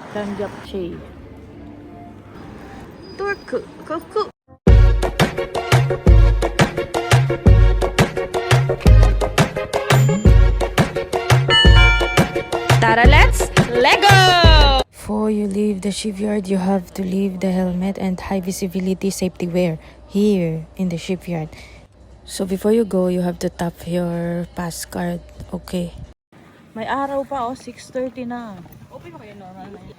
Janjapche. Turku. Kuku. Tara, let's Lego! Before you leave the shipyard, you have to leave the helmet and high visibility safety wear here in the shipyard. So before you go, you have to tap your pass card. Okay. May araw pa, 6:30 na. Okay ba kayo normal na yan?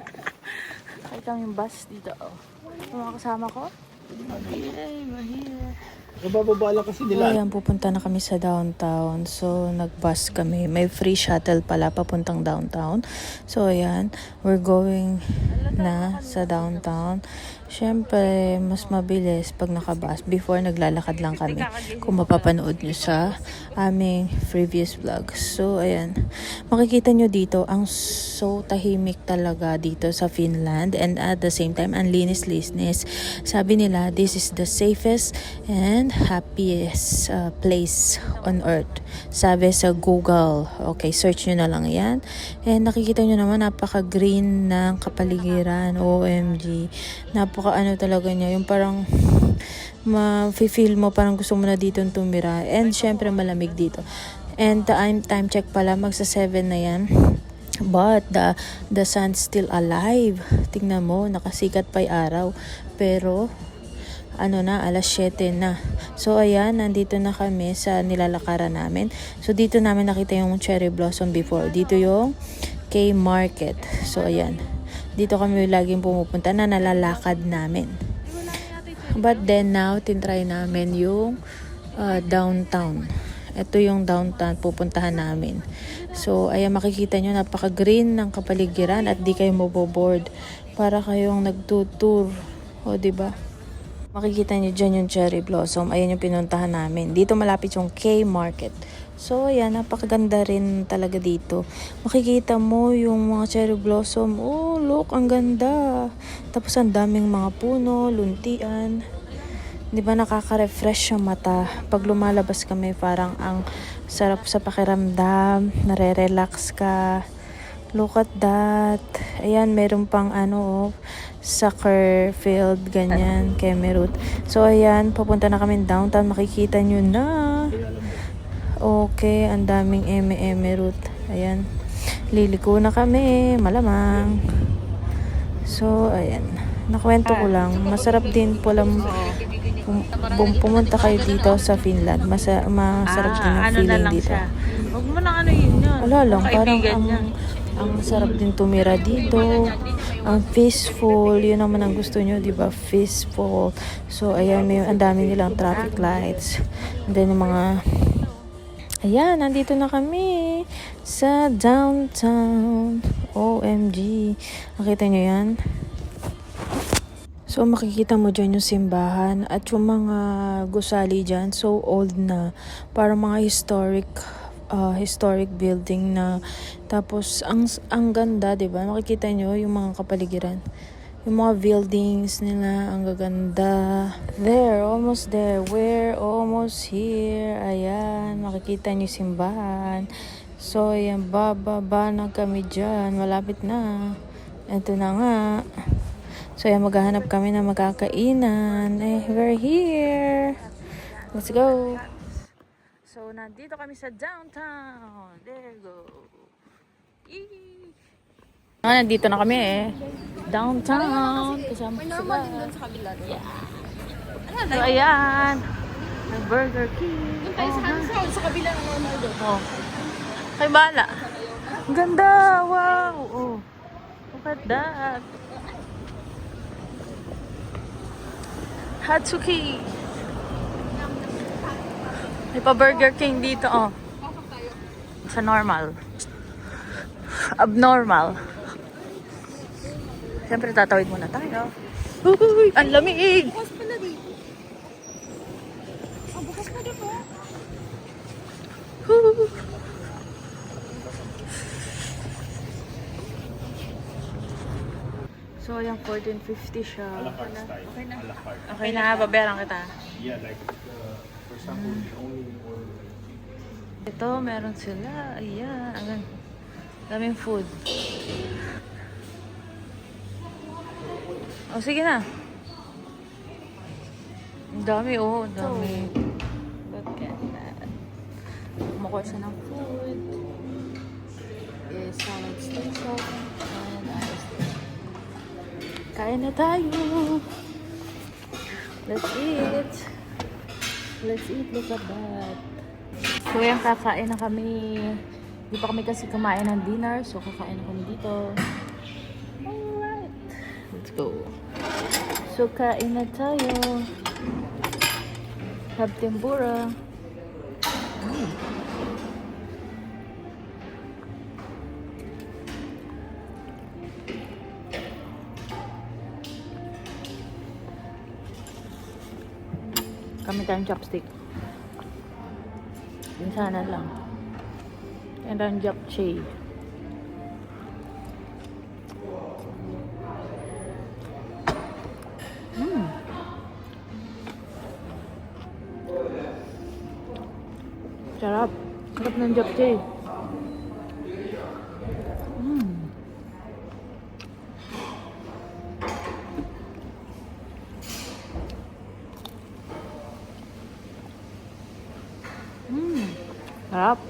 Ay kami yung bus dito, Yung mga kasama ko. Mahirap. Nabababa lang kasi nila. Ayan, pupunta na kami sa downtown. So, nag-bus kami. May free shuttle pala papuntang downtown. So, ayan, we're going na sa downtown. Siyempre, mas mabilis pag nakabus. Before, naglalakad lang kami. Kung mapapanood nyo sa aming previous vlog. So, ayan. Makikita nyo dito, ang so tahimik talaga dito sa Finland. And at the same time, ang linis-linis. Sabi nila, this is the safest and happiest place on earth. Sabi sa Google. Okay, search nyo na lang yan. And nakikita nyo naman, napaka-green ng kapaligiran. OMG. Ano talaga niya, yung parang ma-feel mo, parang gusto mo na dito tumira. And syempre malamig dito. And time check pala, magsa 7 na yan. But the sun's still alive. Tingnan mo, nakasikat pa yung araw. Pero alas 7 na. So ayan, nandito na kami sa nilalakaran namin. So dito namin nakita yung cherry blossom before. Dito yung K-Market. So ayan. Dito kami laging pumupunta na nalalakad namin. But then now, tintry namin yung downtown. Ito yung downtown pupuntahan namin. So, ayan, makikita nyo, napaka-green ng kapaligiran at di kayo maboboard. Para kayong nagtutour. O, diba? Makikita nyo dyan yung cherry blossom. Ayan yung pinuntahan namin. Dito malapit yung K-Market. So, ayan, napakaganda rin talaga dito. Makikita mo yung mga cherry blossom. Oh, look, ang ganda. Tapos, ang daming mga puno, luntian. Di ba nakaka-refresh yung mata? Pag lumalabas kami, parang ang sarap sa pakiramdam. Nare-relax ka. Look at that. Ayan, meron pang soccer field, ganyan, Kemerut. So, ayan, papunta na kami downtown. Makikita nyo na. Okay, ang daming eme-eme route. Ayan. Liliko na kami, malamang. So, ayan. Nakwento ko lang. Masarap din po lang pumunta kayo dito sa Finland. Masarap din ang feeling dito. Huwag mo nang yun. Wala lang, parang ang sarap din tumira dito. Ang peaceful, yun naman ang gusto nyo, di ba? Peaceful. So, ayan, ang dami nilang traffic lights. And then, yung mga ayan, nandito na kami sa downtown. OMG. Nakita nyo yan? So, makikita mo dyan yung simbahan at yung mga gusali dyan. So, old na. Parang mga historic building na. Tapos, ang ganda, diba? Makikita nyo yung mga kapaligiran. Yung mga buildings nila, ang gaganda. There, almost there. We're almost here. Ayan, makikita niyo simbahan. So, ayan, bababa na kami dyan. Malapit na. Ito na nga. So, ayan, maghahanap kami ng magkakainan. We're here. Let's go. So, nandito kami sa downtown. There you go. Yee! Nandito na kami downtown. Kasama ko sila. Normal din doon sa kabila. Yeah. So, ayan. Burger King. Doon tayo sa kabila na normal doon. Oh. Kay bala. Ang ganda. Wow. Oh. Look at that. Hatsuki. May pa Burger King dito, Sa normal. Abnormal. Siyempre, tatawid muna tayo. Uy, ang lamig! Bukas pala dito. Bukas pa dito. So, yung 14.50 siya. Okay na. Okay na, babayaran kita. Yeah, like for example, the only order. Ito, meron sila. Ayan, daming food. O, sige na. Ang dami, oh. Ang dami. Look at that. Kumukuha siya ng food. Is salad station. And ice cream. Kain na tayo. Let's eat. Let's eat. Look at that. So, yan, kakain na kami. Di pa kami kasi kumain ng dinner. So, kakain na kami dito. Alright. Let's go. So, kain na tayo. Have tempura. Kami tayong chopstick. Minsanan lang. And then japchae. Sarap. Sarap ng japchae. Sarap.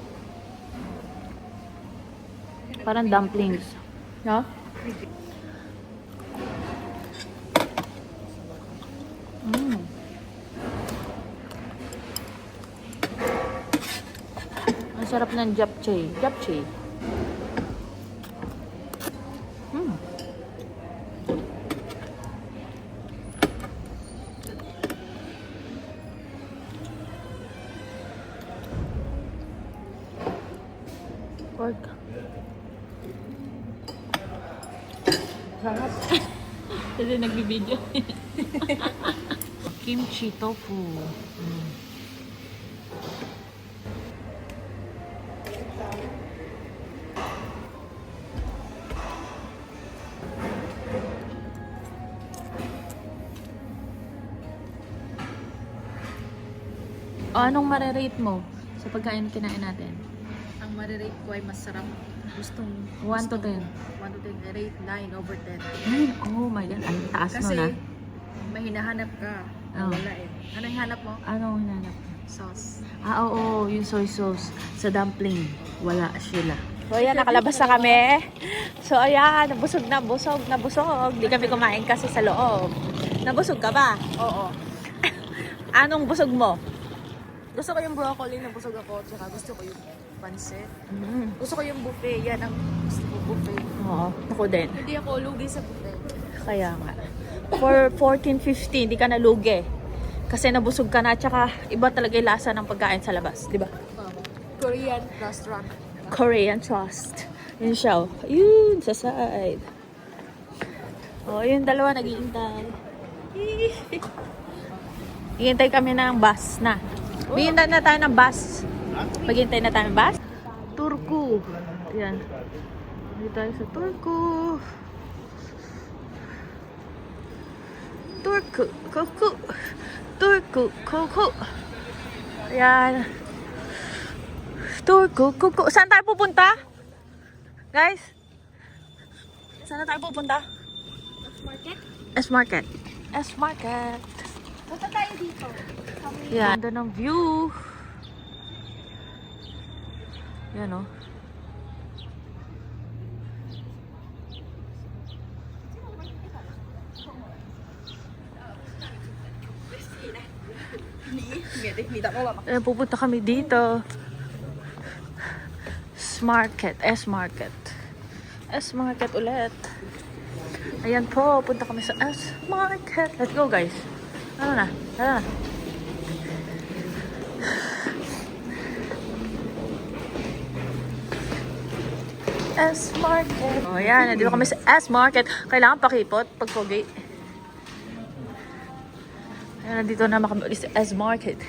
Parang dumplings. No? Ang sarap ng japchae. Japchae. Pork. Sarap. Kasi nagbibideo. Kimchi tofu. O, anong marerate mo sa pagkain kinain natin? Ang marirate ko ay masarap. Gustong 1 to 10. 1 to 10. I rate 9 over 10. Oh my God. Ang taas Kasi mo na. may hinahanap ka. Oh. Wala eh. Ano yung hanap mo? Anong hinanap? Sauce. Ah, oo. Yung soy sauce. Sa dumpling. Wala sila. So ayan, nakalabas na kami. So ayan, nabusog na busog. Hindi kami kumain kasi sa loob. Nabusog ka ba? Oo. Anong busog mo? Gusto ko yung broccoli, nabusog ako. Tsaka gusto ko yung pansit. Gusto ko yung buffet. Yan ang gusto ko, buffet. Oo. Ako din. Hindi ako lugi sa buffet. Kaya nga. For 14.50, hindi ka nalugi. Kasi nabusog ka na. Tsaka iba talaga yung lasa ng pagkain sa labas. Di ba? Korean restaurant. Korean Trust. Yun siya. Yun, sa side. Oh, yung dalawa nag-iintay. Hihintay kami ng bus na. Hihintay na tayo ng bus. Maghintay na tayo ng bus. Turku. Ayan. Dito tayo sa Turku. Turku. Kuku. Turku. Kuku. Ayan. Turku. Kuku. Saan tayo pupunta? Guys? Saan tayo pupunta? Market? S-Market. S-Market. Punta tayo dito. Yan. Ganda ng view. Yan o. Ayan, pupunta kami dito. S-Market. S-Market. S-Market ulit. Ayan po, punta kami sa S-Market. Let's go, guys. Ano na? Ano na? S-Market. O, ayan. Nandito kami sa S-Market. Kailangan pakipot pag pogi. Ayan, nandito naman kami ulit sa S-Market.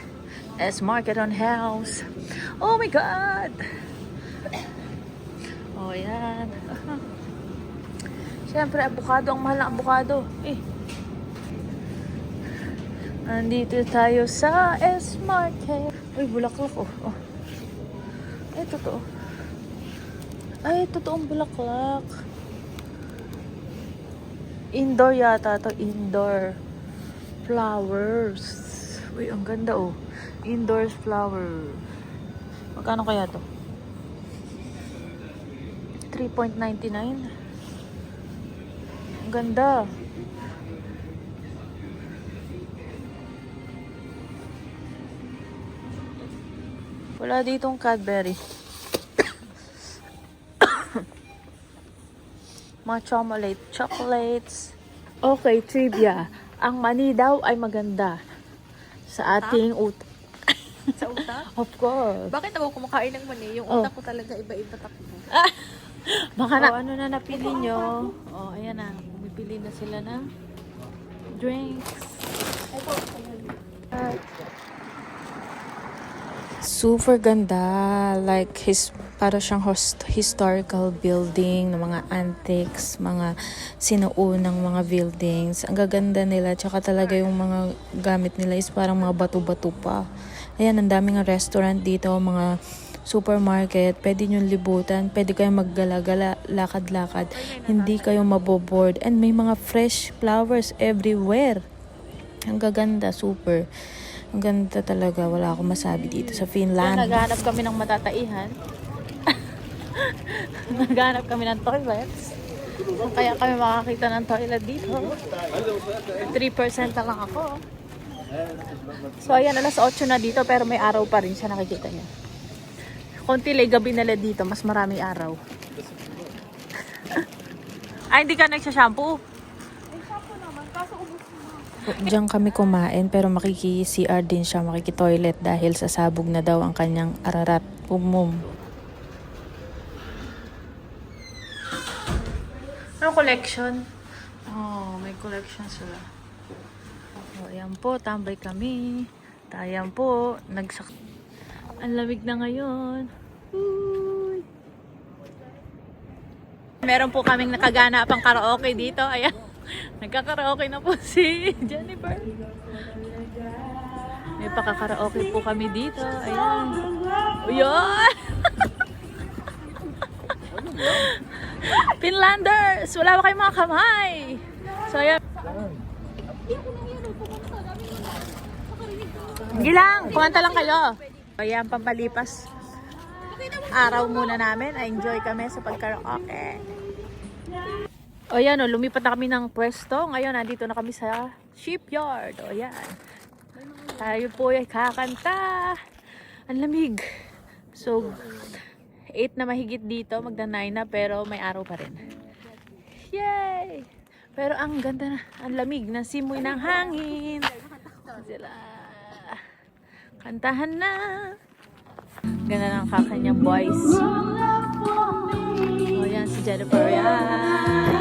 S-Market on house. Oh my God! O, ayan. Siyempre, avocado. Ang mahal ng avocado. Nandito tayo sa S-Market. Uy, bulaklak oh. Ay, totoo. Ay, totoong bulaklak. Indoor yata to, indoor. Flowers. Uy, ang ganda oh. Indoor flower. Magkano kaya to? 3.99. Ang ganda. Wala ditong Cadbury. Mga chocolates. Okay, trivia. Ang mani daw ay maganda sa ating utak. Sa utak? Of course. Bakit ako kumakain ng mani? Yung utak ko talaga iba-iba takbo. Baka na. Ano na napili nyo? Ayan na. Bumipili na sila ng drinks. Super ganda. Like, para siyang historical building ng mga antiques, mga sinuunang mga buildings. Ang gaganda nila. Tsaka talaga yung mga gamit nila is parang mga bato-bato pa. Ayan, ang daming restaurant dito, mga supermarket. Pwede nyo libutan. Pwede kayong maggala-gala, lakad-lakad. Hindi kayo maboboard. And may mga fresh flowers everywhere. Ang gaganda, super. Ang ganda talaga. Wala akong masabi dito sa Finland. Naghahanap kami ng matataihan. Naghahanap kami ng toilets. Kaya kami makakita ng toilet dito. 3% na lang ako. So ayan, alas 8 na dito pero may araw pa rin siya, nakikita niya. Konti lang gabi nila dito, mas maraming araw. Ay, hindi ka nagsashampoo? Diyan kami kumain pero makiki-CR din siya, makiki-toilet dahil sasabog na daw ang kanyang ararat. Pumum. Ano collection? May collection sila. Ayan po, tambay kami. Ayan po, ang lamig na ngayon. Uy. Meron po kaming nakagana pang karaoke dito. Ayan. Nagkakaraoke na po si Jennifer. May pakakaraoke po kami dito. Ayan. Uyon! Finlanders! Wala ba kayong mga kamay? So, ayan. Hindi lang. Kumanta lang kayo. Ayan, pampalipas. Araw muna namin. Enjoy kami sa pagkaraoke. O yan, lumipat na kami ng pwesto. Ngayon, nandito na kami sa shipyard. O yan. Tayo po ay kakanta. Ang lamig. So, 8 na mahigit dito. Magda 9 na pero may araw pa rin. Yay! Pero ang ganda na. Ang lamig na simoy ng hangin. Sila. Kantahan na. Ganda ng kakanyang voice. O yan, si Jennifer. Yan.